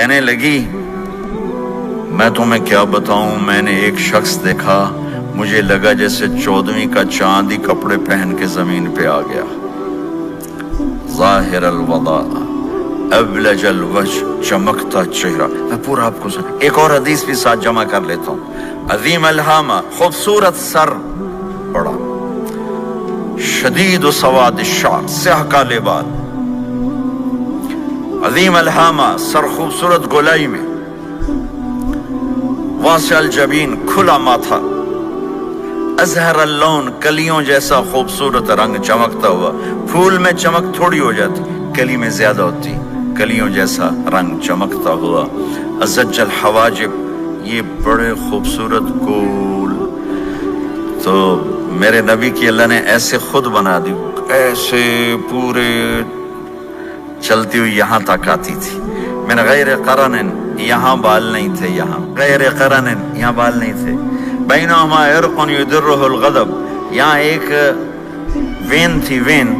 کہنے لگی میں تمہیں کیا بتاؤں، میں نے ایک شخص دیکھا، مجھے لگا جیسے 14ویں کا چاند ہی کپڑے پہن کے زمین پہ آ گیا، ظاہر الوضاء ابلج الوجہ، چمکتا چہرہ۔ میں پورا آپ کو ایک اور حدیث بھی ساتھ جمع کر لیتا ہوں۔ عظیم الہامہ، خوبصورت سر، بڑا شدید و سواد الشعر، سیاہ کالے بال، عظیم الہامہ، سر خوبصورت گولائی میں، واسع الجبین، کھلا ماتھا، ازہر اللون، کلیوں جیسا خوبصورت رنگ، چمکتا ہوا۔ پھول میں چمک تھوڑی ہو جاتی، کلی میں زیادہ ہوتی، کلیوں جیسا رنگ، چمکتا ہوا۔ ازج الحواجب، یہ بڑے خوبصورت گول۔ تو میرے نبی کی اللہ نے ایسے خود بنا دی، ایسے پورے چلتی ہوئی یہاں تک آتی تھی۔ من غیر قرن، یہاں بال نہیں تھے، یہاں غیر قرن، یہاں بال نہیں تھے۔ بینہما عرق یدرہ الغضب، یہاں ایک وین تھی، وین،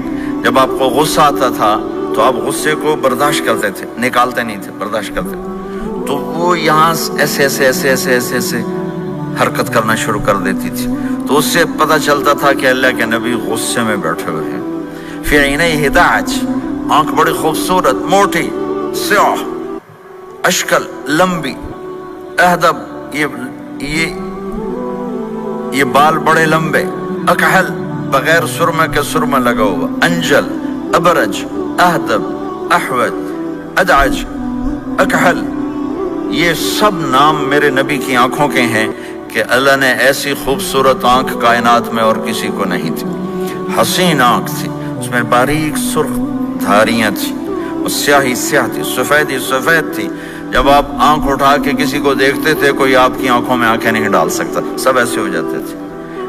جب آپ کو غصہ آتا تھا تو آپ غصے کو برداشت کرتے تھے، نکالتے نہیں تھے، برداشت کرتے تھے، تو وہ یہاں ایسے ایسے ایسے ایسے ایسے ایسے حرکت کرنا شروع کر دیتی تھی، تو اس سے پتہ چلتا تھا کہ اللہ کے نبی غصے میں بیٹھے ہوئے ہیں۔ فی عینیہ دعج، آنکھ بڑی خوبصورت، موٹی، سیاہ، اشکل، لمبی، اہدب، یہ بال بڑے لمبے، اکحل، بغیر سرمہ کے سرمہ لگا ہوا، انجل، ابرج، اہدب، احوج، ادعج، اکحل، یہ سب نام میرے نبی کی آنکھوں کے ہیں کہ اللہ نے ایسی خوبصورت آنکھ کائنات میں اور کسی کو نہیں تھی۔ حسین آنکھ تھی، اس میں باریک سرخ دھاریاں تھیں، اور سیاہی سیاہ تھی، سفیدی سفید تھی۔ جب آپ آنکھ اٹھا کے کسی کو دیکھتے تھے، کوئی آپ کی آنکھوں میں آنکھیں نہیں ڈال سکتا، سب ایسے ہو جاتے تھے۔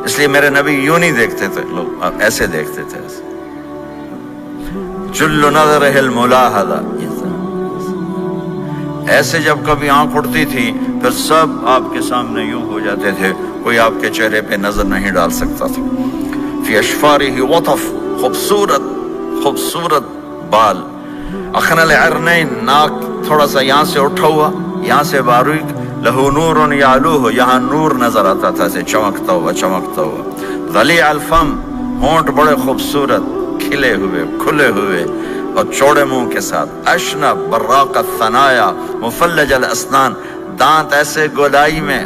اس لیے میرے نبی یوں نہیں دیکھتے تھے، لوگ ایسے دیکھتے تھے، ایسے۔ جل نظرہ الملاحظہ، ایسے جب کبھی آنکھ اٹھتی تھی پھر سب آپ کے سامنے یوں ہو جاتے تھے، کوئی آپ کے چہرے پہ نظر نہیں ڈال سکتا تھا۔ فی اشفارہ وطف، خوبصورت خوبصورت بال، اخن العرنین، ناک تھوڑا سا یہاں سے اٹھا ہوا، یہاں سے باریک، لہو نور یعلوہ، یہاں نور نظر آتا تھا، سے چمکتا ہوا چمکتا ہوا۔ ضلیع الفم، ہونٹ بڑے خوبصورت، کھلے ہوئے کھلے ہوئے اور چوڑے منہ کے ساتھ۔ اشنب براق الثنایا، مفلج الاسنان، دانت ایسے گولائی میں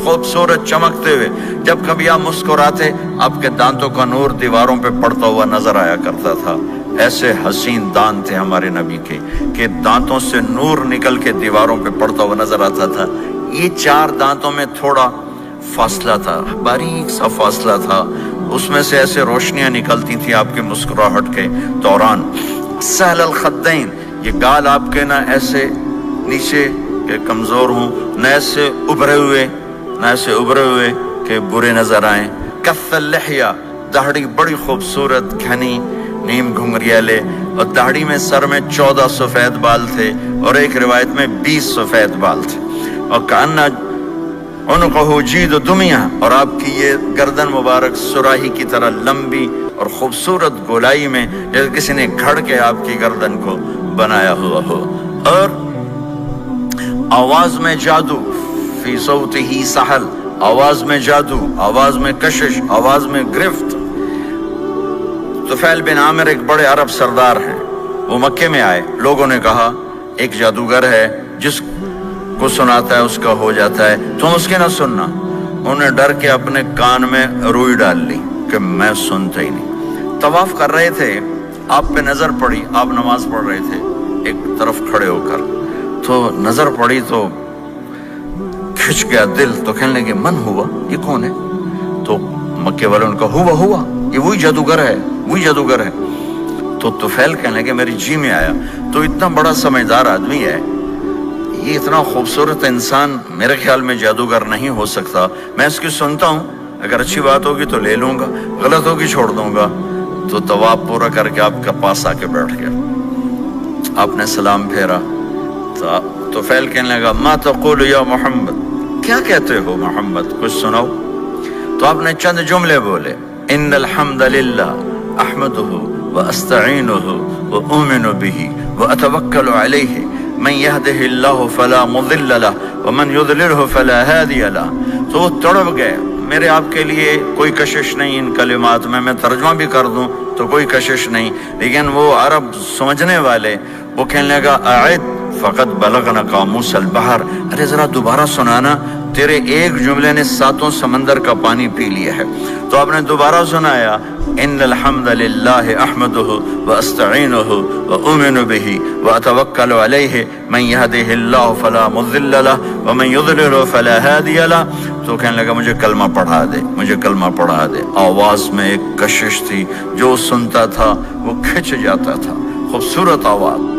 خوبصورت چمکتے ہوئے، جب کبھی آپ مسکراتے آپ کے دانتوں کا نور دیواروں پہ پڑتا ہوا نظر آیا کرتا تھا۔ ایسے حسین دانت تھے ہمارے نبی کے کہ دانتوں سے نور نکل کے دیواروں پہ پڑتا ہوا نظر آتا تھا۔ یہ 4 دانتوں میں تھوڑا فاصلہ تھا، باریک سا فاصلہ تھا، اس میں سے ایسے روشنیاں نکلتی تھیں آپ کے مسکراہٹ کے دوران۔ سہل الخدین، یہ گال آپ کے نہ ایسے نیچے کہ کمزور ہوں، نہ ایسے ابھرے ہوئے کہ برے نظر آئیں۔ کف اللحیہ، داڑھی بڑی خوبصورت گھنی، نیم گھنگریالے، اور داڑھی میں سر میں 14 سفید بال تھے، اور ایک روایت میں 20 سفید بال تھے۔ اور کأن عنقہ جید دمیہ، اور آپ کی یہ گردن مبارک سراہی کی طرح لمبی اور خوبصورت گولائی میں، جیسے کسی نے گھڑ کے آپ کی گردن کو بنایا ہوا ہو۔ اور آواز میں جادو، فی صوتہ سحل، آواز میں جادو، آواز میں کشش، آواز میں گرفت۔ طفیل بن عامر ایک بڑے عرب سردار ہیں، وہ مکے میں آئے، لوگوں نے کہا ایک جادوگر ہے جس کو سناتا ہے اس کا ہو جاتا ہے، تم اس کے نہ سننا۔ انہوں نے ڈر کے اپنے کان میں روئی ڈال لی کہ میں سنتا ہی نہیں۔ طواف کر رہے تھے، آپ پہ نظر پڑی، آپ نماز پڑھ رہے تھے ایک طرف کھڑے ہو کر، تو نظر پڑی تو کھچ گیا دل، تو کہنے لگے من ہوا، یہ کون ہے؟ تو مکے والوں نے کہا ہوا یہ وہی جادوگر ہے۔ تو طفیل کہنے لگے میری جی میں آیا، تو اتنا بڑا سمجھدار آدمی ہے، یہ اتنا خوبصورت انسان میرے خیال میں جادوگر نہیں ہو سکتا، میں اس کی سنتا ہوں، اگر اچھی بات ہوگی تو لے لوں گا، غلط ہوگی چھوڑ دوں گا۔ تو طواف پورا کر کے آپ کے پاس آ کے بیٹھ گیا، آپ نے سلام پھیرا، تو طفیل کہنے لگا ما تقول یا محمد، کیا کہتے ہو محمد، کچھ سناؤ۔ تو آپ نے چند جملے بولے، ان الحمد للہ احمدہ واستعینہ واؤمن بہ واتوکل علیہ، من يهده الله فلا مضل له ومن يضلله فلا هادي له. تو وہ تڑپ گئے. میرے آپ کے لیے کوئی کشش نہیں ان کلمات میں ترجمہ بھی کر دوں تو کوئی کشش نہیں، لیکن وہ عرب سمجھنے والے وہ کہنے لگا اعد فقط بلغنا قاموس البحر، ارے ذرا دوبارہ سنانا، تیرے ایک جملے نے 7 سمندر کا پانی پی لیا ہے. تو آپ نے دوبارہ سنایا ان الحمد للہ احمدہ واستعینہ واؤمن بہ واتوکل علیہ من یہدہ اللہ فلا مضل لہ ومن یضلل فلا ہادی لہ. تو کہنے لگا مجھے کلمہ پڑھا دے، مجھے کلمہ پڑھا دے. آواز میں ایک کشش تھی، جو سنتا تھا وہ کھچ جاتا تھا. خوبصورت آواز.